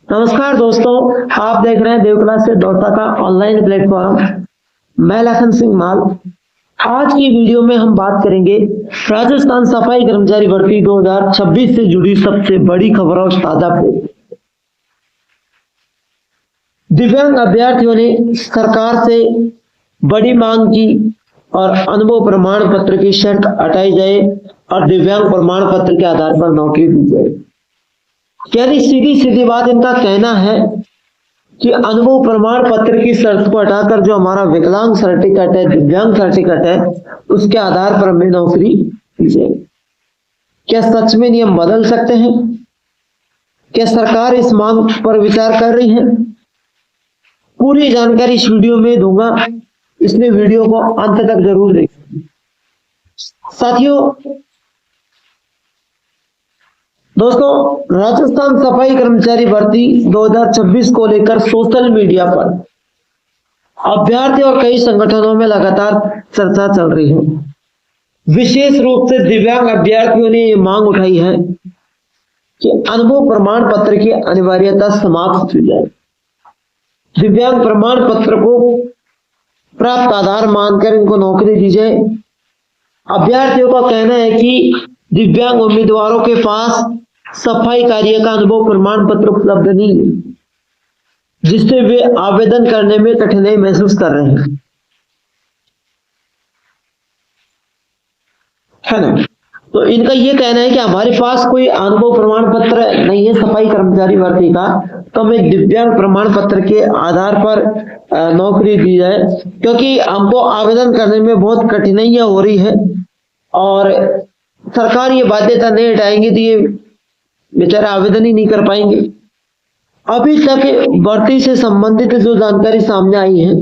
नमस्कार दोस्तों, आप देख रहे हैं देव क्लास से दौड़ता का ऑनलाइन प्लेटफॉर्म। मैं लखन सिंह माल। आज की वीडियो में हम बात करेंगे राजस्थान सफाई कर्मचारी भर्ती 2026 से जुड़ी सबसे बड़ी खबरों और ताजा अपडेट। दिव्यांग अभ्यर्थियों ने सरकार से बड़ी मांग की और अनुभव प्रमाण पत्र की शर्त हटाई जाए और दिव्यांग प्रमाण पत्र के आधार पर नौकरी दी जाए। यानी सीधी सीधी बात इनका कहना है कि अनुभव प्रमाण पत्र की शर्त को हटाकर जो हमारा विकलांग सर्टिफिकेट है, दिव्यांग सर्टिफिकेट है, उसके आधार पर हमें नौकरी दी जाए। क्या सच में नियम बदल सकते हैं? क्या सरकार इस मांग पर विचार कर रही है? पूरी जानकारी इस वीडियो में दूंगा, इसलिए वीडियो को अंत तक जरूर देखें। साथियों, दोस्तों, राजस्थान सफाई कर्मचारी भर्ती 2026 को लेकर सोशल मीडिया पर अभ्यर्थी और कई संगठनों में लगातार चर्चा चल रही है। विशेष रूप से दिव्यांग अभ्यर्थियों ने ये मांग उठाई है कि अनुभव प्रमाण पत्र की अनिवार्यता समाप्त की जाए। दिव्यांग प्रमाण पत्र को प्राप्त आधार मानकर इनको नौकरी दी जाए। अभ्यर्थियों का कहना है कि दिव्यांग उम्मीदवारों के पास सफाई कार्य का अनुभव प्रमाण पत्र उपलब्ध नहीं है, जिससे वे आवेदन करने में कठिनाई महसूस कर रहे हैं, है ना। तो इनका ये कहना है कि हमारे पास कोई अनुभव प्रमाण पत्र नहीं है सफाई कर्मचारी भर्ती का, तो हमें दिव्यांग प्रमाण पत्र के आधार पर नौकरी दी जाए, क्योंकि हमको आवेदन करने में बहुत कठिनाइयां हो रही है और सरकार ये बाध्यता नहीं हटाएंगी तो ये बेचारे आवेदन ही नहीं कर पाएंगे। अभी तक भर्ती से संबंधित जो जानकारी सामने आई है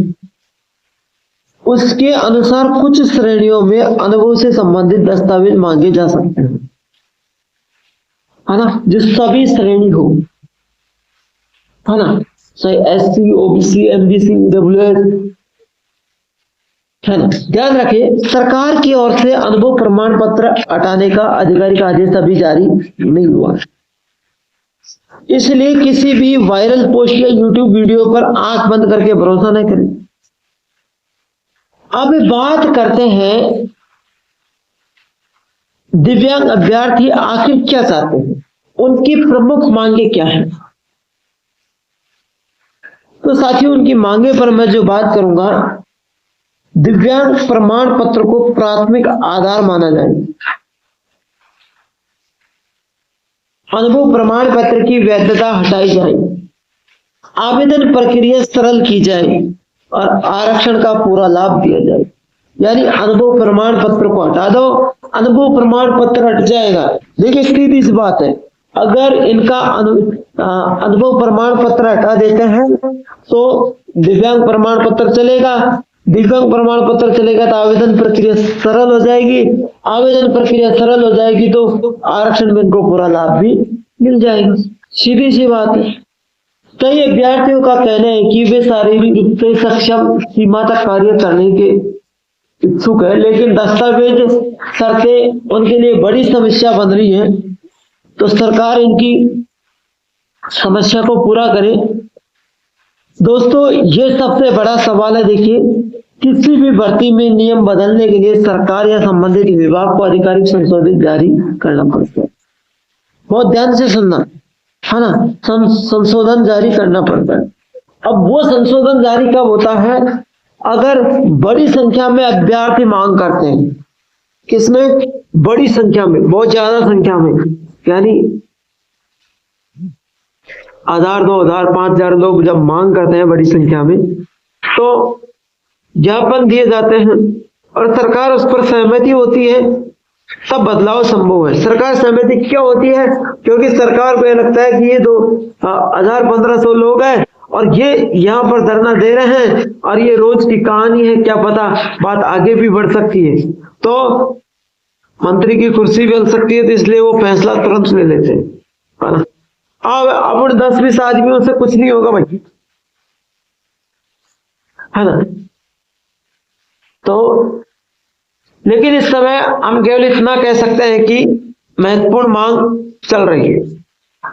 उसके अनुसार कुछ श्रेणियों में अनुभव से संबंधित दस्तावेज मांगे जा सकते हैं, है ना, जो सभी श्रेणी हो, है ना, चाहे SC, OBC, MBC, EWS, है ना। ध्यान रखें, सरकार की ओर से अनुभव प्रमाण पत्र हटाने का आधिकारिक आदेश अभी जारी नहीं हुआ, इसलिए किसी भी वायरल पोस्ट या यूट्यूब वीडियो पर आंख बंद करके भरोसा नहीं करें। अब बात करते हैं दिव्यांग अभ्यर्थी आखिर क्या चाहते हैं, उनकी प्रमुख मांगे क्या है। तो साथियों, उनकी मांगे पर मैं जो बात करूंगा, दिव्यांग प्रमाण पत्र को प्राथमिक आधार माना जाए, अनुभव प्रमाण पत्र की वैधता हटाई जाए, आवेदन प्रक्रिया सरल की जाए और आरक्षण का पूरा लाभ दिया जाए। यानी अनुभव प्रमाण पत्र को हटा दो, अनुभव प्रमाण पत्र हट जाएगा। देखिए, सीधी सी बात है, अगर इनका अनुभव प्रमाण पत्र हटा देते हैं तो दिव्यांग प्रमाण पत्र चलेगा, दिव्यांग प्रमाण पत्र चलेगा तो आवेदन प्रक्रिया सरल हो जाएगी, आवेदन प्रक्रिया सरल हो जाएगी तो आरक्षण में इनको पूरा लाभ भी मिल जाएगा। सीधी सी बात है। कई अभ्यर्थियों का कहना है कि वे शारीरिक रूप से सक्षम सीमा तक कार्य करने के इच्छुक है, लेकिन दस्तावेज शर्तें उनके लिए बड़ी समस्या बन रही है। तो सरकार इनकी समस्या को पूरा करे। दोस्तों, ये सबसे बड़ा सवाल है। देखिए, किसी भी भर्ती में नियम बदलने के लिए सरकार या संबंधित विभाग को आधिकारिक संशोधित जारी करना पड़ता है। बहुत ध्यान से सुनना, है ना, संशोधन जारी करना पड़ता है। अब वो संशोधन जारी कब होता है? अगर बड़ी संख्या में अभ्यर्थी मांग करते हैं। किसमें? बड़ी संख्या में, बहुत ज्यादा संख्या में, यानी 1000, 2000, 5000 लोग जब मांग करते हैं बड़ी संख्या में, तो ज्ञापन दिए जाते हैं और सरकार उस पर सहमति होती है, तब बदलाव संभव है। सरकार सहमति क्यों होती है? क्योंकि सरकार को यह लगता है कि ये 1500 लोग हैं और ये यहाँ पर धरना दे रहे हैं और ये रोज की कहानी है, क्या पता बात आगे भी बढ़ सकती है, तो मंत्री की कुर्सी भी मिल सकती है, तो इसलिए वो फैसला तुरंत ले लेते हैं, है ना। अब उन 10-20 आदमियों से कुछ नहीं होगा भाई, है ना। तो लेकिन इस समय हम केवल इतना कह सकते हैं कि महत्वपूर्ण मांग चल रही है।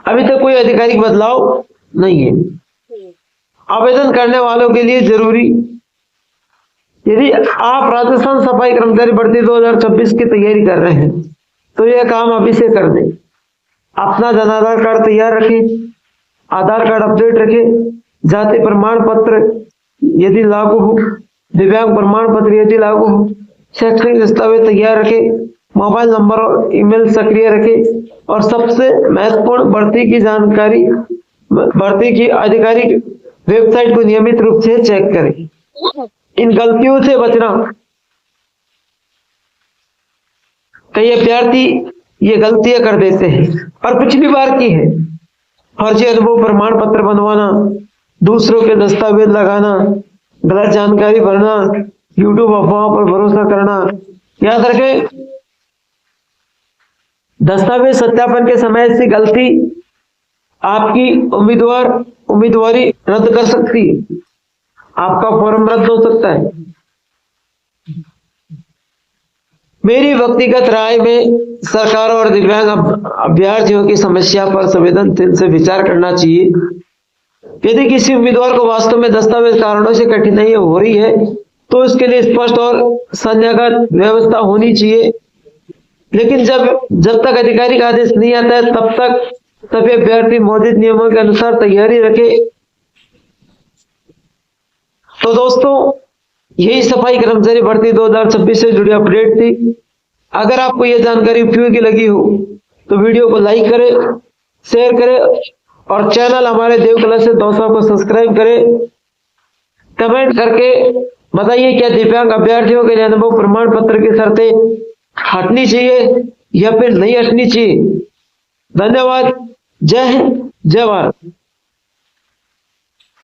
अभी तक कोई आधिकारिक बदलाव नहीं है। आवेदन करने वालों के लिए जरूरी, यदि आप राजस्थान सफाई कर्मचारी भर्ती 2026 की तैयारी कर रहे हैं तो यह काम अभी से कर दें। अपना जन आधार कार्ड तैयार रखें, आधार कार्ड अपडेट रखें, जाति प्रमाण पत्र यदि लागू हो, दिव्यांग प्रमाण पत्र यदि लागू हो, शैक्षणिक दस्तावेज तैयार रखें, मोबाइल नंबर और ईमेल सक्रिय रखें और सबसे महत्वपूर्ण भर्ती की जानकारी, भर्ती की आधिकारिक वेबसाइट को नियमित रूप से चेक करें। इन गलतियों से बचना, कई अभ्यर्थी ये गलतियां कर देते हैं और पिछली बार की है। फर्जी अनुभव प्रमाण पत्र बनवाना, दूसरों के दस्तावेज लगाना, गलत जानकारी भरना, यूट्यूब अफवाहों पर भरोसा करना। याद रखें, दस्तावेज सत्यापन के समय ऐसी गलती आपकी उम्मीदवारी रद्द कर सकती है, आपका फॉर्म रद्द हो सकता है। मेरी व्यक्तिगत राय में सरकार और दिव्यांग अभ्यर्थियों की समस्या पर संवेदनशील से विचार करना चाहिए। यदि किसी उम्मीदवार को वास्तव में दस्तावेज कारणों से कठिनाई हो रही है तो इसके लिए स्पष्ट और संज्ञागत व्यवस्था होनी चाहिए, लेकिन जब तक अधिकारी का आदेश नहीं आता है तब तक सभी अभ्यर्थी मौजूद नियमों के अनुसार तैयारी रखे। तो दोस्तों, यही सफाई कर्मचारी भर्ती 2026 से जुड़ी अपडेट थी। अगर आपको यह जानकारी उपयोगी लगी हो तो वीडियो को लाइक करें, शेयर करें और चैनल हमारे देव क्लासेस दौसा को सब्सक्राइब करें। कमेंट करके बताइए क्या दिव्यांग अभ्यर्थियों के लिए अनुभव प्रमाण पत्र की शर्तें हटनी चाहिए या फिर नहीं हटनी चाहिए। धन्यवाद। जय हिंद, जय भारत।